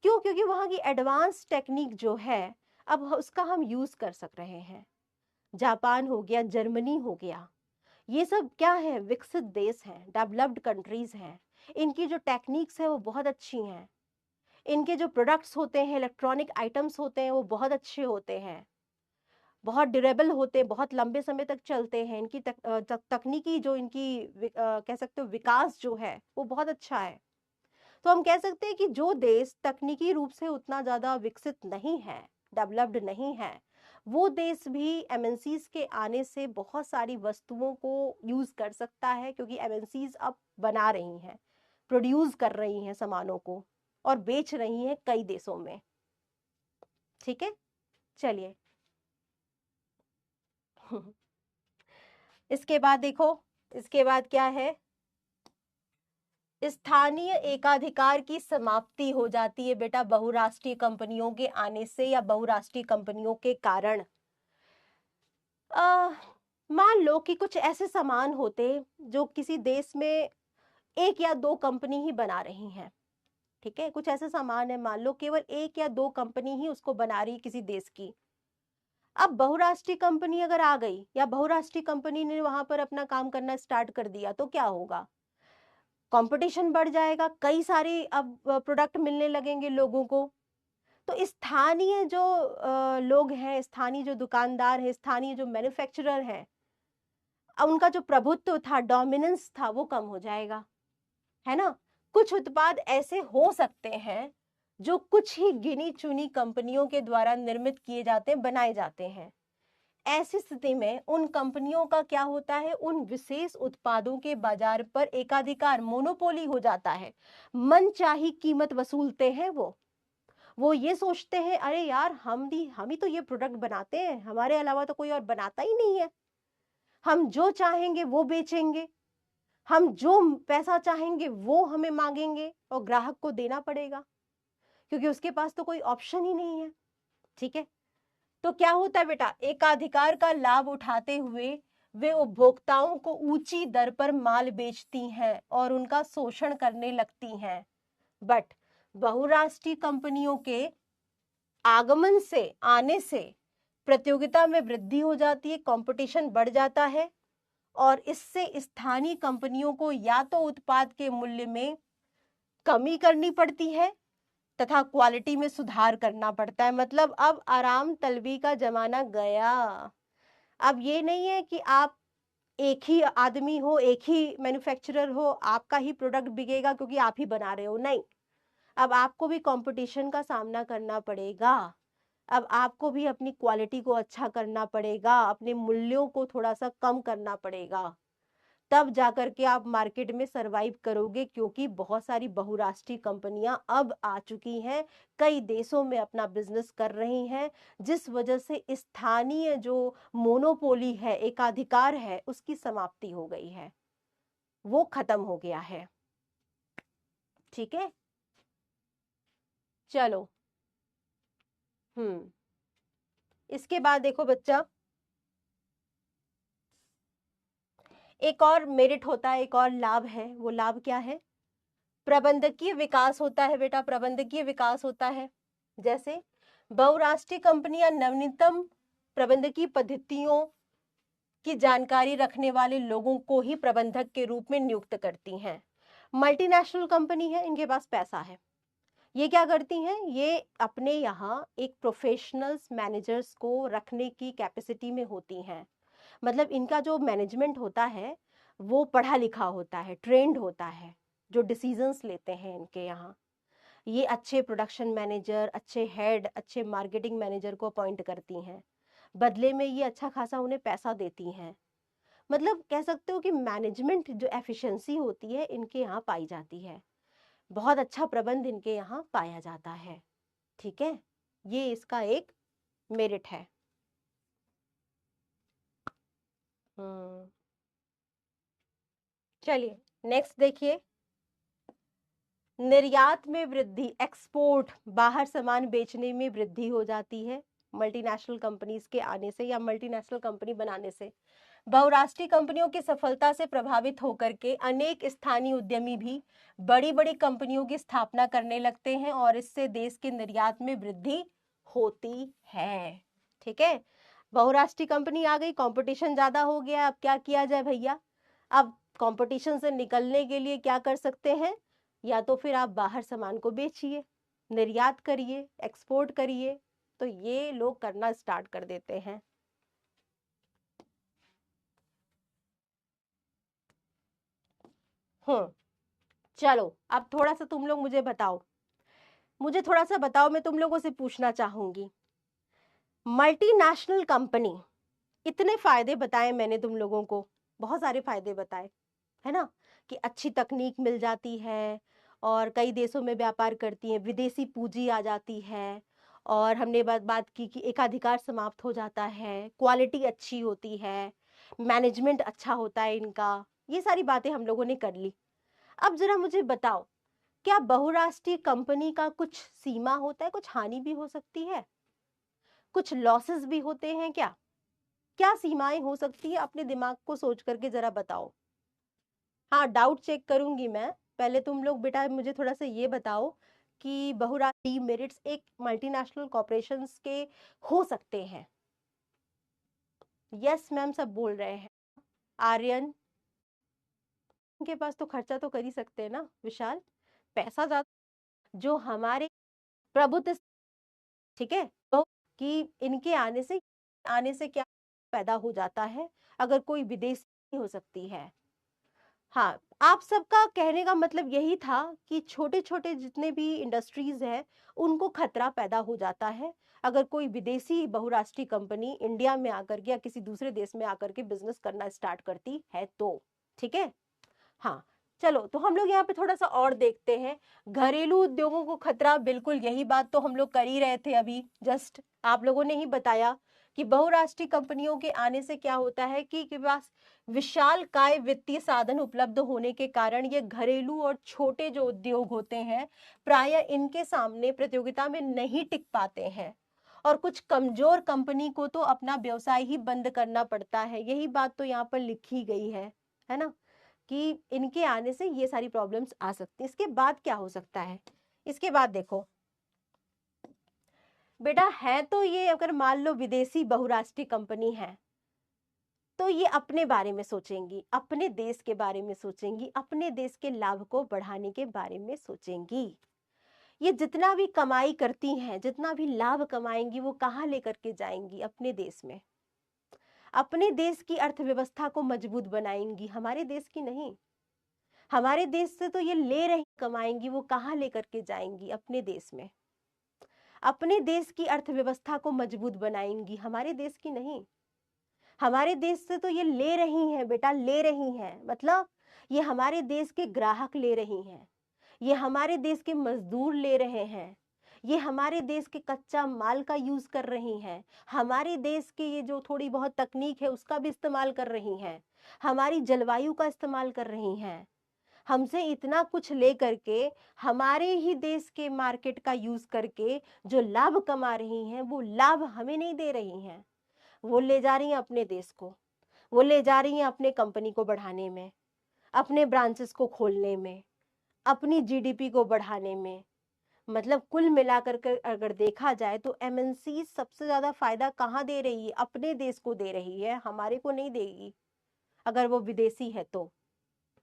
क्यों? क्योंकि वहाँ की एडवांस टेक्निक जो है अब उसका हम यूज कर सक रहे हैं। जापान हो गया, जर्मनी हो गया, ये सब क्या है? विकसित देश हैं, डेवलप्ड कंट्रीज हैं। इनकी जो टेक्निक्स है वो बहुत अच्छी हैं, इनके जो प्रोडक्ट्स होते हैं, इलेक्ट्रॉनिक आइटम्स होते हैं, वो बहुत अच्छे होते हैं, बहुत ड्यूरेबल होते हैं, बहुत लंबे समय तक चलते हैं। इनकी तकनीकी जो इनकी कह सकते हो विकास जो है वो बहुत अच्छा है। तो हम कह सकते हैं कि जो देश तकनीकी रूप से उतना ज्यादा विकसित नहीं है, डेवलप्ड नहीं है, वो देश भी एमएनसीज के आने से बहुत सारी वस्तुओं को यूज कर सकता है, क्योंकि एमएनसीज अब बना रही हैं, प्रोड्यूस कर रही हैं सामानों को और बेच रही हैं कई देशों में। ठीक है, चलिए इसके बाद देखो, इसके बाद क्या है? स्थानीय एकाधिकार की समाप्ति हो जाती है बेटा बहुराष्ट्रीय कंपनियों के आने से या बहुराष्ट्रीय कंपनियों के कारण। मान लो कि कुछ ऐसे सामान होते जो किसी देश में एक या दो कंपनी ही बना रही हैं, ठीक है, कुछ ऐसे सामान है, मान लो केवल एक या दो कंपनी ही उसको बना रही किसी देश की। अब बहुराष्ट्रीय कंपनी अगर आ गई या बहुराष्ट्रीय कंपनी ने वहां पर अपना काम करना स्टार्ट कर दिया तो क्या होगा? कंपटीशन बढ़ जाएगा, कई सारे अब प्रोडक्ट मिलने लगेंगे लोगों को। तो स्थानीय जो लोग हैं, स्थानीय जो दुकानदार हैं, स्थानीय जो मैन्युफैक्चरर हैं, उनका जो प्रभुत्व था, डोमिनेंस था, वो कम हो जाएगा, है ना। कुछ उत्पाद ऐसे हो सकते हैं जो कुछ ही गिनी चुनी कंपनियों के द्वारा निर्मित किए जाते हैं, बनाए जाते हैं। ऐसी स्थिति में उन कंपनियों का क्या होता है, उन विशेष उत्पादों के बाजार पर एकाधिकार, मोनोपोली हो जाता है। मनचाही कीमत वसूलते हैं वो ये सोचते हैं, अरे यार हम ही तो ये प्रोडक्ट बनाते हैं, हमारे अलावा तो कोई और बनाता ही नहीं है, हम जो चाहेंगे वो बेचेंगे, हम जो पैसा चाहेंगे वो हमें मांगेंगे और ग्राहक को देना पड़ेगा, क्योंकि उसके पास तो कोई ऑप्शन ही नहीं है, ठीक है। तो क्या होता है बेटा, एकाधिकार का लाभ उठाते हुए वे उपभोक्ताओं को ऊंची दर पर माल बेचती हैं और उनका शोषण करने लगती हैं। बट बहुराष्ट्रीय कंपनियों के आगमन से, आने से प्रतियोगिता में वृद्धि हो जाती है, कंपटीशन बढ़ जाता है और इससे स्थानीय कंपनियों को या तो उत्पाद के मूल्य में कमी करनी पड़ती है तथा क्वालिटी में सुधार करना पड़ता है। मतलब अब आराम तलबी का जमाना गया। अब ये नहीं है कि आप एक ही आदमी हो, एक ही मैन्युफैक्चरर हो, आपका ही प्रोडक्ट बिकेगा क्योंकि आप ही बना रहे हो, नहीं। अब आपको भी कंपटीशन का सामना करना पड़ेगा। अब आपको भी अपनी क्वालिटी को अच्छा करना पड़ेगा, अपने मूल्यों को थोड़ा सा कम करना पड़ेगा, तब जाकर के आप मार्केट में सरवाइव करोगे, क्योंकि बहुत सारी बहुराष्ट्रीय कंपनियां अब आ चुकी हैं, कई देशों में अपना बिजनेस कर रही हैं, जिस वजह से स्थानीय जो मोनोपोली है, एकाधिकार है, उसकी समाप्ति हो गई है, वो खत्म हो गया है, ठीक है। चलो, इसके बाद देखो बच्चा, एक और मेरिट होता है, एक और लाभ है। वो लाभ क्या है? प्रबंधकीय विकास होता है बेटा, प्रबंधकीय विकास होता है। जैसे बहुराष्ट्रीय कंपनियां नवीनतम प्रबंधकीय पद्धतियों की जानकारी रखने वाले लोगों को ही प्रबंधक के रूप में नियुक्त करती हैं। मल्टीनेशनल कंपनी है, इनके पास पैसा है, ये क्या करती हैं, ये अपने यहाँ एक प्रोफेशनल्स मैनेजर्स को रखने की कैपेसिटी में होती हैं। मतलब इनका जो मैनेजमेंट होता है वो पढ़ा लिखा होता है, ट्रेंड होता है, जो डिसीजंस लेते हैं इनके यहाँ, ये अच्छे प्रोडक्शन मैनेजर, अच्छे हेड, अच्छे मार्केटिंग मैनेजर को अपॉइंट करती हैं, बदले में ये अच्छा खासा उन्हें पैसा देती हैं। मतलब कह सकते हो कि मैनेजमेंट जो एफिशिएंसी होती है इनके यहाँ पाई जाती है, बहुत अच्छा प्रबंध इनके यहाँ पाया जाता है, ठीक है। ये इसका एक मेरिट है। चलिए नेक्स्ट देखिए, निर्यात में वृद्धि, एक्सपोर्ट, बाहर सामान बेचने में वृद्धि हो जाती है मल्टीनेशनल कंपनीज के आने से या मल्टीनेशनल कंपनी बनाने से। बहुराष्ट्रीय कंपनियों की सफलता से प्रभावित होकर के अनेक स्थानीय उद्यमी भी बड़ी बड़ी कंपनियों की स्थापना करने लगते हैं और इससे देश के निर्यात में वृद्धि होती है, ठीक है। बहुराष्ट्रीय कंपनी आ गई, कंपटीशन ज्यादा हो गया, अब क्या किया जाए भैया? अब कंपटीशन से निकलने के लिए क्या कर सकते हैं, या तो फिर आप बाहर सामान को बेचिए, निर्यात करिए, एक्सपोर्ट करिए, तो ये लोग करना स्टार्ट कर देते हैं। चलो अब थोड़ा सा तुम लोग मुझे थोड़ा सा बताओ, मैं तुम लोगों से पूछना चाहूंगी, मल्टीनेशनल कंपनी, इतने फायदे बताए मैंने तुम लोगों को, बहुत सारे फायदे बताए, है ना, कि अच्छी तकनीक मिल जाती है और कई देशों में व्यापार करती हैं, विदेशी पूंजी आ जाती है, और हमने बात की कि एकाधिकार समाप्त हो जाता है, क्वालिटी अच्छी होती है, मैनेजमेंट अच्छा होता है इनका, ये सारी बातें हम लोगों ने कर ली। अब जरा मुझे बताओ, क्या बहुराष्ट्रीय कंपनी का कुछ सीमा होता है, कुछ हानि भी हो सकती है, कुछ लॉसेस भी होते हैं क्या? क्या सीमाएं हो सकती है, अपने दिमाग को सोच करके जरा बताओ। हाँ, डाउट चेक करूंगी मैं। पहले तुम लोग बेटा मुझे थोड़ा सा ये बताओ कि बहुराष्ट्रीय मेरिट्स एक मल्टीनेशनल कॉर्पोरेशंस के हो सकते हैं। यस मैम सब बोल रहे हैं। आर्यन, इनके पास तो खर्चा तो कर ही सकते हैं ना विशाल, पैसा ज्यादा जो हमारे प्रभुत्व, ठीक है, तो कि इनके आने से क्या पैदा हो जाता है, अगर कोई विदेशी हो सकती है। हाँ, आप सबका कहने का मतलब यही था कि छोटे छोटे जितने भी इंडस्ट्रीज हैं उनको खतरा पैदा हो जाता है अगर कोई विदेशी बहुराष्ट्रीय कंपनी इंडिया में आकर के या किसी दूसरे देश में आकर के बिजनेस करना स्टार्ट करती है तो। ठीक है, हाँ, चलो तो हम लोग यहाँ पे थोड़ा सा और देखते हैं। घरेलू उद्योगों को खतरा, बिल्कुल यही बात तो हम लोग कर ही रहे थे अभी जस्ट, आप लोगों ने ही बताया कि बहुराष्ट्रीय कंपनियों के आने से क्या होता है कि के पास विशाल काय वित्तीय साधन उपलब्ध होने के कारण ये घरेलू और छोटे जो उद्योग होते हैं प्रायः इनके सामने प्रतियोगिता में नहीं टिक पाते हैं और कुछ कमजोर कंपनी को तो अपना व्यवसाय ही बंद करना पड़ता है। यही बात तो यहाँ पर लिखी गई है ना, कि इनके आने से ये सारी प्रॉब्लम्स आ सकती है। इसके बाद क्या हो सकता है, इसके बाद देखो बेटा, है तो ये अगर मान लो विदेशी बहुराष्ट्रीय कंपनी है तो ये अपने बारे में सोचेंगी, अपने देश के बारे में सोचेंगी, अपने देश के लाभ को बढ़ाने के बारे में सोचेंगी। ये जितना भी कमाई करती हैं, जितना भी लाभ कमाएंगी वो कहाँ लेकर के जाएंगी, अपने देश में, अपने देश की अर्थव्यवस्था को मजबूत बनाएंगी, हमारे देश की नहीं। हमारे देश से तो ये ले रही कमाएंगी, वो कहाँ लेकर के जाएंगी, अपने देश में, अपने देश की अर्थव्यवस्था को मजबूत बनाएंगी, हमारे देश की नहीं। हमारे देश से तो ये ले रही हैं बेटा, ले रही हैं मतलब ये हमारे देश के ग्राहक ले रही हैं, ये हमारे देश के मजदूर ले रहे हैं, ये हमारे देश के कच्चा माल का यूज कर रही हैं, हमारे देश के ये जो थोड़ी बहुत तकनीक है उसका भी इस्तेमाल कर रही हैं, हमारी जलवायु का इस्तेमाल कर रही हैं, हमसे इतना कुछ ले करके हमारे ही देश के मार्केट का यूज करके जो लाभ कमा रही हैं वो लाभ हमें नहीं दे रही हैं, वो ले जा रही हैं अपने देश को, वो ले जा रही हैं अपने कंपनी को बढ़ाने में, अपने ब्रांचेस को खोलने में, अपनी जीडीपी को बढ़ाने में। मतलब कुल मिलाकर के अगर देखा जाए तो एमएनसी सबसे ज्यादा फायदा कहाँ दे रही है, अपने देश को दे रही है, हमारे को नहीं देगी अगर वो विदेशी है तो।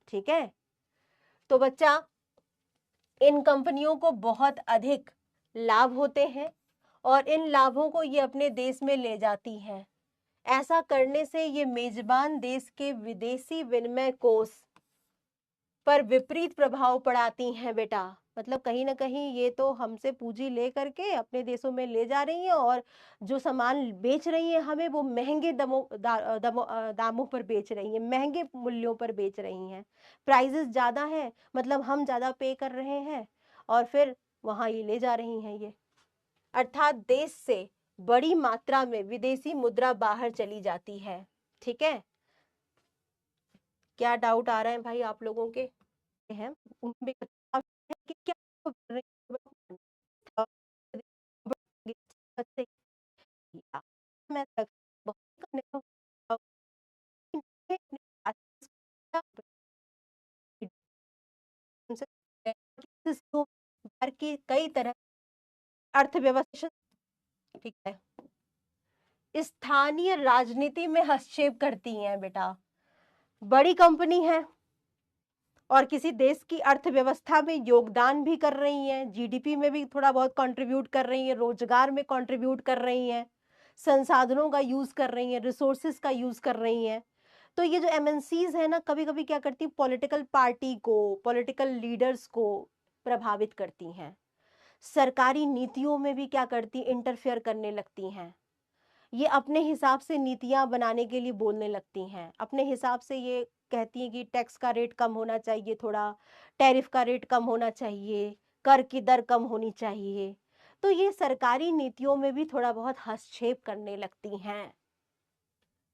ठीक है, तो बच्चा इन कंपनियों को बहुत अधिक लाभ होते हैं और इन लाभों को ये अपने देश में ले जाती हैं। ऐसा करने से ये मेजबान देश के विदेशी विनिमय कोष पर विपरीत प्रभाव पड़ाती हैं बेटा। मतलब कहीं ना कहीं ये तो हमसे पूंजी ले करके अपने देशों में ले जा रही हैं और जो सामान बेच रही हैं हमें वो महंगे दामों पर बेच रही हैं, महंगे मूल्यों पर बेच रही हैं, प्राइजेस ज्यादा हैं, मतलब हम ज्यादा पे कर रहे हैं और फिर वहां ये ले जा रही हैं ये, अर्थात देश से बड़ी मात्रा में विदेशी मुद्रा बाहर चली जाती है। ठीक है, क्या डाउट आ रहा है भाई आप लोगों के हैं उनमें कि क्या कर रही है? बच्चे या मैं बहुत करने को की कई तरह अर्थव्यवस्था, ठीक है, स्थानीय राजनीति में हस्तक्षेप करती हैं बेटा। बड़ी कंपनी है और किसी देश की अर्थव्यवस्था में योगदान भी कर रही हैं, जीडीपी में भी थोड़ा बहुत कंट्रीब्यूट कर रही हैं, रोजगार में कंट्रीब्यूट कर रही हैं, संसाधनों का यूज कर रही हैं, रिसोर्सेज का यूज कर रही हैं। तो ये जो एमएनसीज है ना, कभी कभी क्या करती, पॉलिटिकल पार्टी को, पॉलिटिकल लीडर्स को प्रभावित करती हैं, सरकारी नीतियों में भी क्या करती, इंटरफेयर करने लगती हैं, ये अपने हिसाब से नीतियां बनाने के लिए बोलने लगती हैं, अपने हिसाब से ये कहती हैं कि टैक्स का रेट कम होना चाहिए, थोड़ा टैरिफ का रेट कम होना चाहिए, कर की दर कम होनी चाहिए। तो ये सरकारी नीतियों में भी थोड़ा बहुत हस्तक्षेप करने लगती हैं।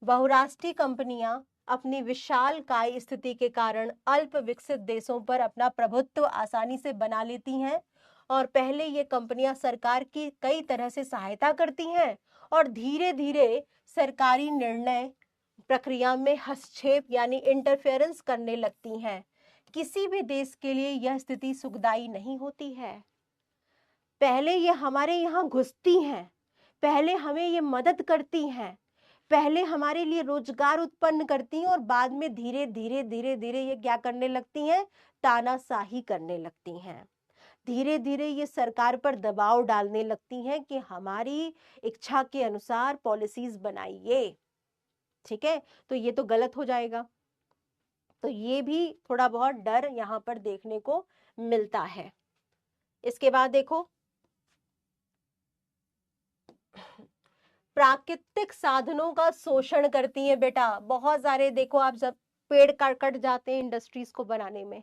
बहुराष्ट्रीय कंपनियां अपनी विशाल काय स्थिति के कारण अल्प विकसित देशों पर अपना प्रभुत्व आसानी से बना लेती हैं और पहले ये कंपनियां सरकार की कई तरह से सहायता करती हैं और धीरे धीरे सरकारी निर्णय प्रक्रिया में हस्तक्षेप यानी इंटरफेरेंस करने लगती हैं। किसी भी देश के लिए यह स्थिति सुखदायी नहीं होती है। पहले ये हमारे यहाँ घुसती हैं, पहले हमें ये मदद करती हैं, पहले हमारे लिए रोजगार उत्पन्न करती हैं और बाद में धीरे धीरे धीरे धीरे ये क्या करने लगती हैं, तानाशाही करने लगती हैं। धीरे धीरे ये सरकार पर दबाव डालने लगती हैं कि हमारी इच्छा के अनुसार पॉलिसीज बनाइए। ठीक है, तो ये तो गलत हो जाएगा। तो ये भी थोड़ा बहुत डर यहाँ पर देखने को मिलता है। इसके बाद देखो, प्राकृतिक साधनों का शोषण करती है बेटा। बहुत सारे देखो आप, जब पेड़ कट जाते हैं इंडस्ट्रीज को बनाने में,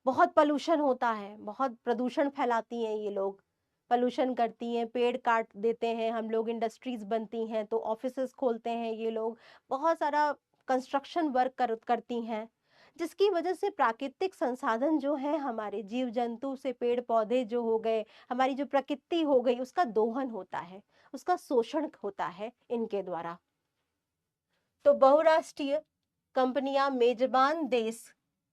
बहुत पॉल्यूशन होता है, बहुत प्रदूषण फैलाती हैं ये लोग, पॉल्यूशन करती हैं, पेड़ काट देते हैं हम लोग, इंडस्ट्रीज बनती हैं तो ऑफिसेस खोलते हैं ये लोग, बहुत सारा कंस्ट्रक्शन वर्क करती हैं, जिसकी वजह से प्राकृतिक संसाधन जो है हमारे जीव जंतु से पेड़ पौधे जो हो गए, हमारी जो प्रकृति हो गई, उसका दोहन होता है, उसका शोषण होता है इनके द्वारा। तो बहुराष्ट्रीय कंपनियां मेजबान देश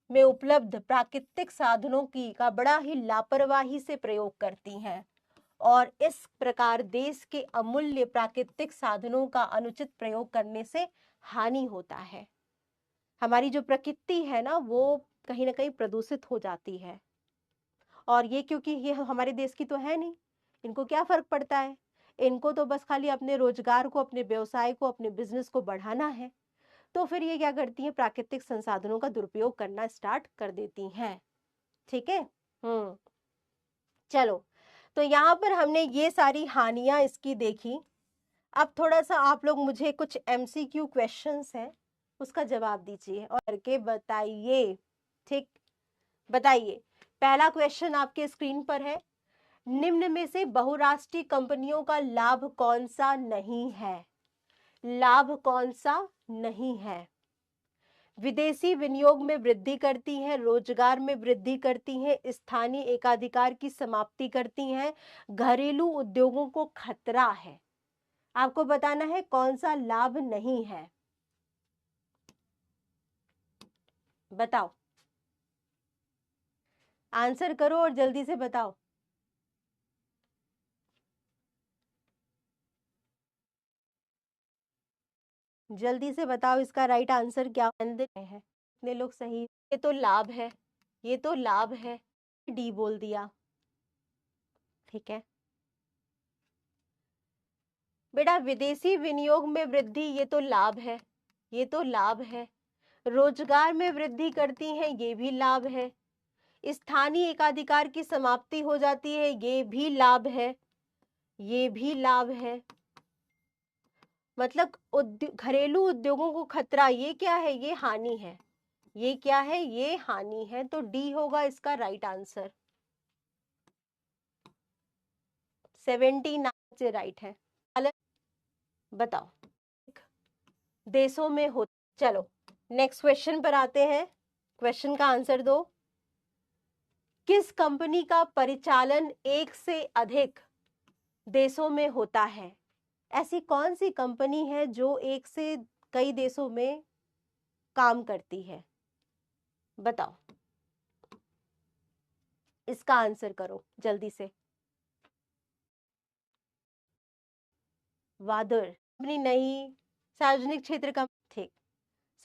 में उपलब्ध प्राकृतिक साधनों की का बड़ा ही लापरवाही से प्रयोग करती हैं और इस प्रकार देश के अमूल्य प्राकृतिक साधनों का अनुचित प्रयोग करने से हानि होता है। हमारी जो प्रकृति है ना, वो कहीं ना कहीं प्रदूषित हो जाती है। और ये क्योंकि ये हमारे देश की तो है नहीं, इनको क्या फर्क पड़ता है, इनको तो बस खाली अपने रोजगार को, अपने व्यवसाय को, अपने बिजनेस को बढ़ाना है। तो फिर ये क्या करती हैं, प्राकृतिक संसाधनों का दुरुपयोग करना स्टार्ट कर देती हैं। ठीक है। चलो, तो यहाँ पर हमने ये सारी हानियां इसकी देखी। अब थोड़ा सा आप लोग मुझे कुछ MCQ क्वेश्चंस हैं, उसका जवाब दीजिए और करके बताइए। ठीक, बताइए। पहला क्वेश्चन आपके स्क्रीन पर है, निम्न में से बहुराष्ट्रीय कंपनियों का लाभ कौन सा नहीं है? लाभ कौन सा नहीं है? विदेशी विनियोग में वृद्धि करती हैं, रोजगार में वृद्धि करती हैं, स्थानीय एकाधिकार की समाप्ति करती हैं, घरेलू उद्योगों को खतरा है। आपको बताना है कौन सा लाभ नहीं है, बताओ, आंसर करो और जल्दी से बताओ। जल्दी से बताओ इसका राइट आंसर क्या है। इतने लोग सही, ये तो लाभ है, ये तो लाभ है, डी बोल दिया। ठीक है बेटा, विदेशी विनियोग में वृद्धि ये तो लाभ है, ये तो लाभ है। रोजगार में वृद्धि करती हैं, ये भी लाभ है। स्थानीय एकाधिकार की समाप्ति हो जाती है, ये भी लाभ है, ये भी लाभ है। मतलब घरेलू उद्योगों को खतरा, ये क्या है, ये हानि है। ये क्या है, ये हानि है। तो डी होगा इसका राइट आंसर। 79 राइट है। बताओ, देशों में हो। चलो नेक्स्ट क्वेश्चन पर आते हैं, क्वेश्चन का आंसर दो। किस कंपनी का परिचालन एक से अधिक देशों में होता है? ऐसी कौन सी कंपनी है जो एक से कई देशों में काम करती है? बताओ, इसका आंसर करो जल्दी से। वादर कंपनी नहीं, सार्वजनिक क्षेत्र का। ठीक,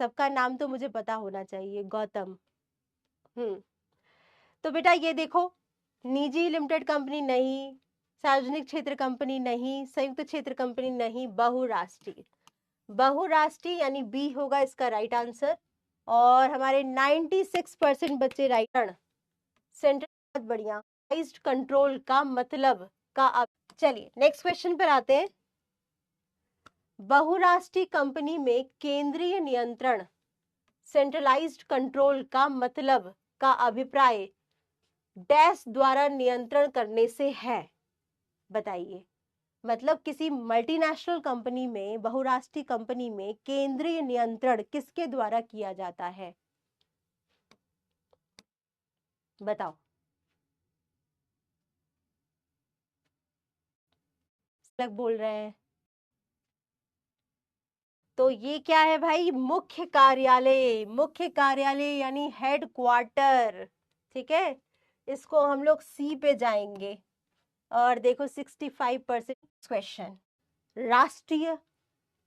सबका नाम तो मुझे पता होना चाहिए। गौतम। तो बेटा ये देखो, निजी लिमिटेड कंपनी नहीं, सार्वजनिक क्षेत्र कंपनी नहीं, संयुक्त क्षेत्र कंपनी नहीं, बहुराष्ट्रीय। बहुराष्ट्रीय यानी बी होगा इसका राइट आंसर। और हमारे 96% बच्चे राइट। सेंट्रल, बहुत बढ़िया। कंट्रोल का मतलब का। अब चलिए नेक्स्ट क्वेश्चन पर आते हैं। बहुराष्ट्रीय कंपनी में केंद्रीय नियंत्रण, सेंट्रलाइज्ड कंट्रोल का मतलब का अभिप्राय डैश द्वारा नियंत्रण करने से है? बताइए। मतलब किसी मल्टीनेशनल कंपनी में, बहुराष्ट्रीय कंपनी में केंद्रीय नियंत्रण किसके द्वारा किया जाता है? बताओ। अलग बोल रहे हैं, तो ये क्या है भाई, मुख्य कार्यालय, मुख्य कार्यालय यानी हेड क्वार्टर, ठीक है। इसको हम लोग सी पे जाएंगे। और देखो 65% क्वेश्चन, राष्ट्रीय,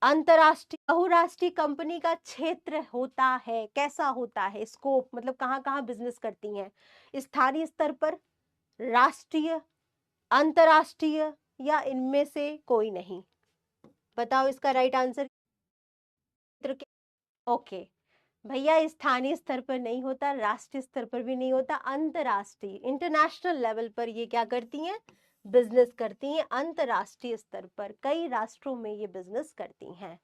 अंतरराष्ट्रीय, बहुराष्ट्रीय कंपनी का क्षेत्र होता है, कैसा होता है, स्कोप मतलब कहाँ कहाँ बिजनेस करती हैं, स्थानीय स्तर पर, राष्ट्रीय, अंतरराष्ट्रीय, या इनमें से कोई नहीं। बताओ इसका राइट आंसर। ओके भैया, स्थानीय स्तर पर नहीं होता, राष्ट्रीय स्तर पर भी नहीं होता, अंतरराष्ट्रीय इंटरनेशनल लेवल पर ये क्या करती हैं, बिजनेस करती हैं, अंतरराष्ट्रीय स्तर पर कई राष्ट्रों में ये बिजनेस करती हैं।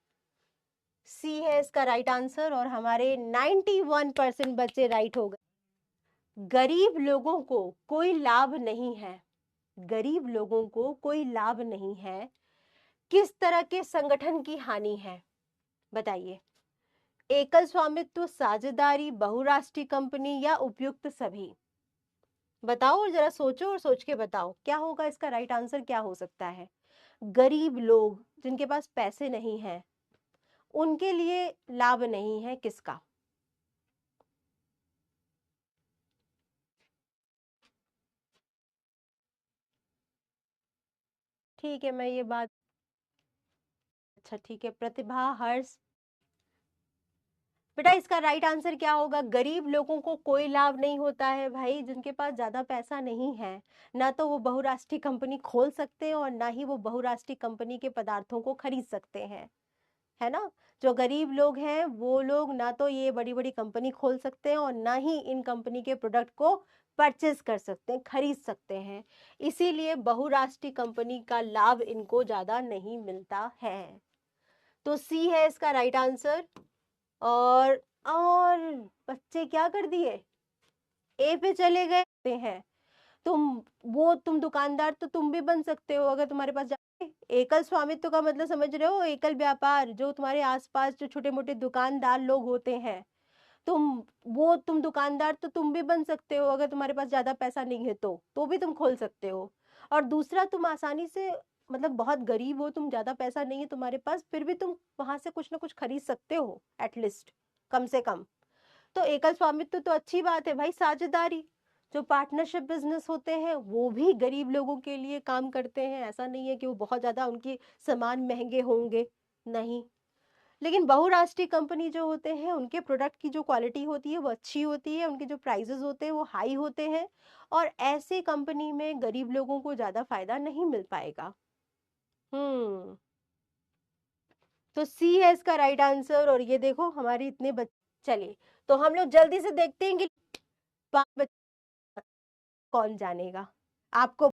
सी है इसका राइट आंसर, और हमारे 91% बच्चे राइट हो गए। गरीब लोगों को कोई लाभ नहीं है, गरीब लोगों को कोई लाभ नहीं है, किस तरह के संगठन की हानि है, बताइए। एकल स्वामित्व, साझेदारी, बहुराष्ट्रीय कंपनी, या उपयुक्त सभी। बताओ और जरा सोचो और सोच के बताओ क्या होगा इसका राइट आंसर, क्या हो सकता है। गरीब लोग जिनके पास पैसे नहीं है, उनके लिए लाभ नहीं है, किसका। ठीक है, मैं ये बात, अच्छा ठीक है, प्रतिभा, हर्ष। बेटा इसका राइट आंसर क्या होगा, गरीब लोगों को कोई लाभ नहीं होता है भाई, जिनके पास ज्यादा पैसा नहीं है, ना तो वो बहुराष्ट्रीय कंपनी खोल सकते हैं और ना ही वो बहुराष्ट्रीय कंपनी के पदार्थों को खरीद सकते हैं, है ना। जो गरीब लोग हैं वो लोग ना तो ये बड़ी बड़ी कंपनी खोल सकते हैं और ना ही इन कंपनी के प्रोडक्ट को परचेज कर सकते हैं, खरीद सकते हैं, इसीलिए बहुराष्ट्रीय कंपनी का लाभ इनको ज्यादा नहीं मिलता है। तो सी है इसका राइट आंसर। और बच्चे क्या कर दिए, ए पे चले गए हैं। तुम, वो तुम दुकानदार तो तुम भी बन सकते हो अगर तुम्हारे पास एकल स्वामित्व का मतलब समझ रहे हो, एकल व्यापार, जो तुम्हारे आसपास जो छोटे मोटे दुकानदार लोग होते हैं, तुम, वो तुम दुकानदार तो तुम भी बन सकते हो अगर तुम्हारे पास ज्यादा पैसा नहीं है तो भी तुम खोल सकते हो। और दूसरा, तुम आसानी से, मतलब बहुत गरीब हो तुम, ज्यादा पैसा नहीं है तुम्हारे पास, फिर भी तुम वहां से कुछ ना कुछ खरीद सकते हो एटलीस्ट, कम से कम। तो एकल स्वामित्व तो अच्छी बात है भाई। साझेदारी, जो पार्टनरशिप बिजनेस होते हैं वो भी गरीब लोगों के लिए काम करते हैं, ऐसा नहीं है कि वो बहुत ज्यादा उनके सामान महंगे होंगे, नहीं। लेकिन बहुराष्ट्रीय कंपनी जो होते हैं उनके प्रोडक्ट की जो क्वालिटी होती है वो अच्छी होती है, उनके जो प्राइसेस होते हैं वो हाई होते हैं, और ऐसे कंपनी में गरीब लोगों को ज्यादा फायदा नहीं मिल पाएगा। हम्म। तो सी है इसका राइट आंसर, और ये देखो हमारे इतने बच्चे। चलिए, तो हम लोग जल्दी से देखते हैं कि 5 बच्चे कौन जानेगा। आपको